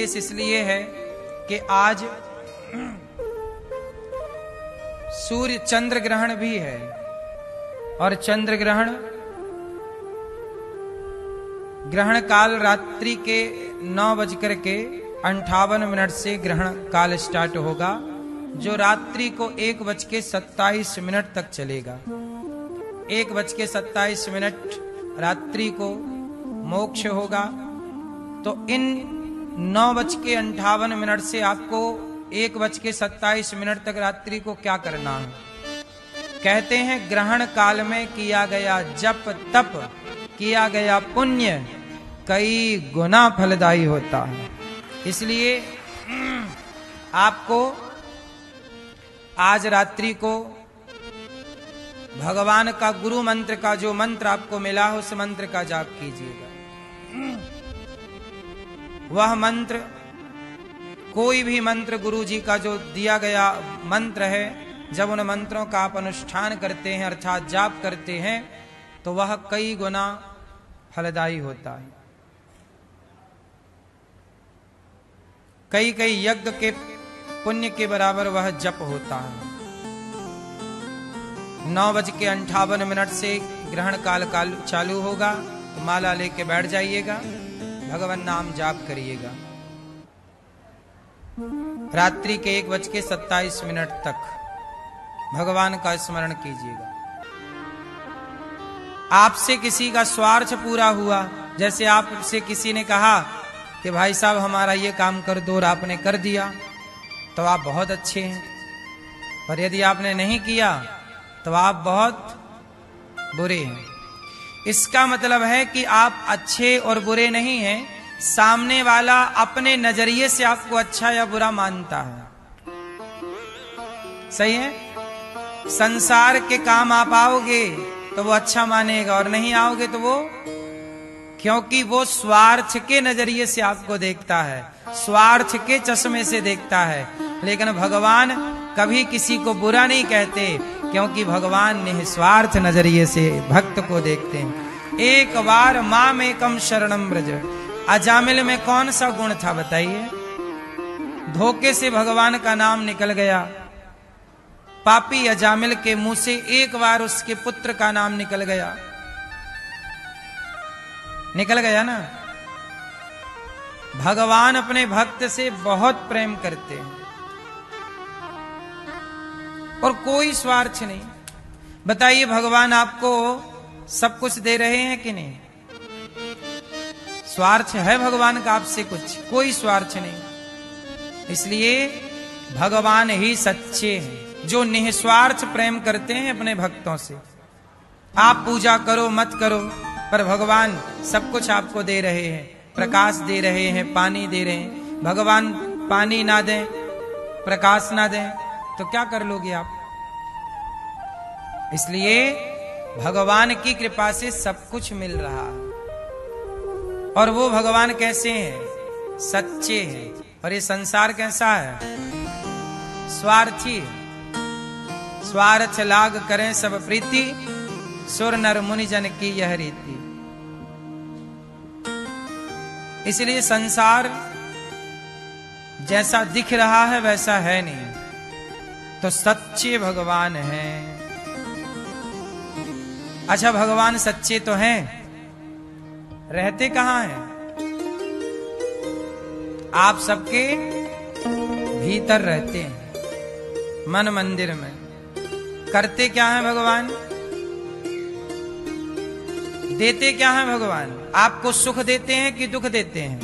विशेष इसलिए है कि आज सूर्य चंद्र ग्रहण भी है, और चंद्र ग्रहण काल रात्रि के 9:58 से ग्रहण काल स्टार्ट होगा, जो रात्रि को 1:27 तक चलेगा। 1:27 रात्रि को मोक्ष होगा। तो इन 9:58 से आपको 1:27 तक रात्रि को क्या करना है? कहते हैं ग्रहण काल में किया गया जप तप, किया गया पुण्य कई गुना फलदायी होता है। इसलिए आपको आज रात्रि को भगवान का गुरु मंत्र का जो मंत्र आपको मिला हो, उस मंत्र का जाप कीजिएगा। वह मंत्र, कोई भी मंत्र गुरु जी का जो दिया गया मंत्र है, जब उन मंत्रों का आप अनुष्ठान करते हैं अर्थात जाप करते हैं, तो वह कई गुना फलदायी होता है। कई कई यज्ञ के पुण्य के बराबर वह जप होता है। 9:58 से ग्रहण काल चालू होगा, तो माला लेके बैठ जाइएगा, भगवान नाम जाप करिएगा। रात्रि के 1:27 तक भगवान का स्मरण कीजिएगा। आपसे किसी का स्वार्थ पूरा हुआ, जैसे आपसे किसी ने कहा कि भाई साहब हमारा ये काम कर दो, और आपने कर दिया, तो आप बहुत अच्छे हैं। पर यदि आपने नहीं किया तो आप बहुत बुरे हैं। इसका मतलब है कि आप अच्छे और बुरे नहीं हैं, सामने वाला अपने नजरिए से आपको अच्छा या बुरा मानता है। सही है? संसार के काम आप आओगे तो वो अच्छा मानेगा, और नहीं आओगे तो वो, क्योंकि वो स्वार्थ के नजरिए से आपको देखता है, स्वार्थ के चश्मे से देखता है। लेकिन भगवान कभी किसी को बुरा नहीं कहते, क्योंकि भगवान निस्वार्थ नजरिए से भक्त को देखते हैं। एक बार माम एकम शरणम व्रज, अजामिल में कौन सा गुण था बताइए? धोखे से भगवान का नाम निकल गया। पापी अजामिल के मुंह से एक बार उसके पुत्र का नाम निकल गया ना। भगवान अपने भक्त से बहुत प्रेम करते हैं, और कोई स्वार्थ नहीं। बताइए, भगवान आपको सब कुछ दे रहे हैं कि नहीं? स्वार्थ है भगवान का आपसे कुछ? कोई स्वार्थ नहीं। इसलिए भगवान ही सच्चे हैं, जो निस्वार्थ प्रेम करते हैं अपने भक्तों से। आप पूजा करो मत करो, पर भगवान सब कुछ आपको दे रहे हैं। प्रकाश दे रहे हैं, पानी दे रहे हैं। भगवान पानी ना दें, प्रकाश ना दें, तो क्या कर लोगे आप? इसलिए भगवान की कृपा से सब कुछ मिल रहा है। और वो भगवान कैसे हैं? सच्चे हैं। और ये संसार कैसा है? स्वार्थी। स्वार्थ लाग करें सब प्रीति, सुर नर मुनि जन की यह रीति। इसलिए संसार जैसा दिख रहा है वैसा है नहीं, तो सच्चे भगवान हैं। अच्छा, भगवान सच्चे तो हैं, रहते कहां हैं? आप सबके भीतर रहते हैं, मन मंदिर में। करते क्या है भगवान? देते क्या है भगवान? आपको सुख देते हैं कि दुख देते हैं?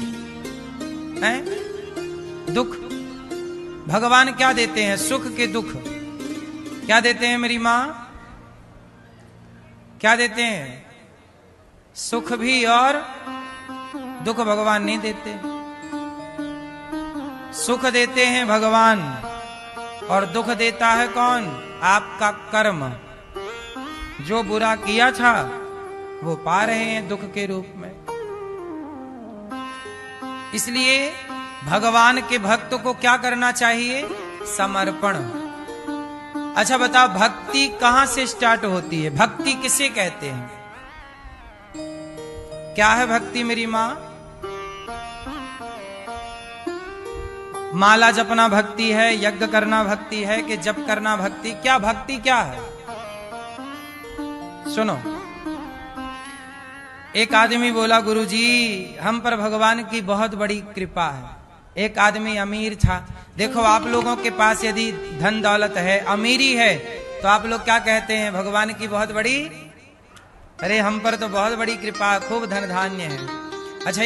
दुख। भगवान क्या देते हैं? सुख के दुख? क्या देते हैं मेरी माँ? क्या देते हैं? सुख भी और दुख भगवान नहीं देते। सुख देते हैं भगवान, और दुख देता है कौन? आपका कर्म। जो बुरा किया था वो पा रहे हैं दुख के रूप में। इसलिए भगवान के भक्त को क्या करना चाहिए? समर्पण। अच्छा बताओ, भक्ति कहां से स्टार्ट होती है? भक्ति किसे कहते हैं? क्या है भक्ति मेरी मां? माला जपना भक्ति है, यज्ञ करना भक्ति है कि जप करना भक्ति? क्या भक्ति क्या है? सुनो, एक आदमी बोला, गुरुजी हम पर भगवान की बहुत बड़ी कृपा है। एक आदमी अमीर था। देखो, आप लोगों के पास यदि धन दौलत है, अमीरी है, तो आप लोग क्या कहते हैं? भगवान की बहुत बड़ी, अरे हम पर तो बहुत बड़ी कृपा, खूब धन धान्य है। अच्छा,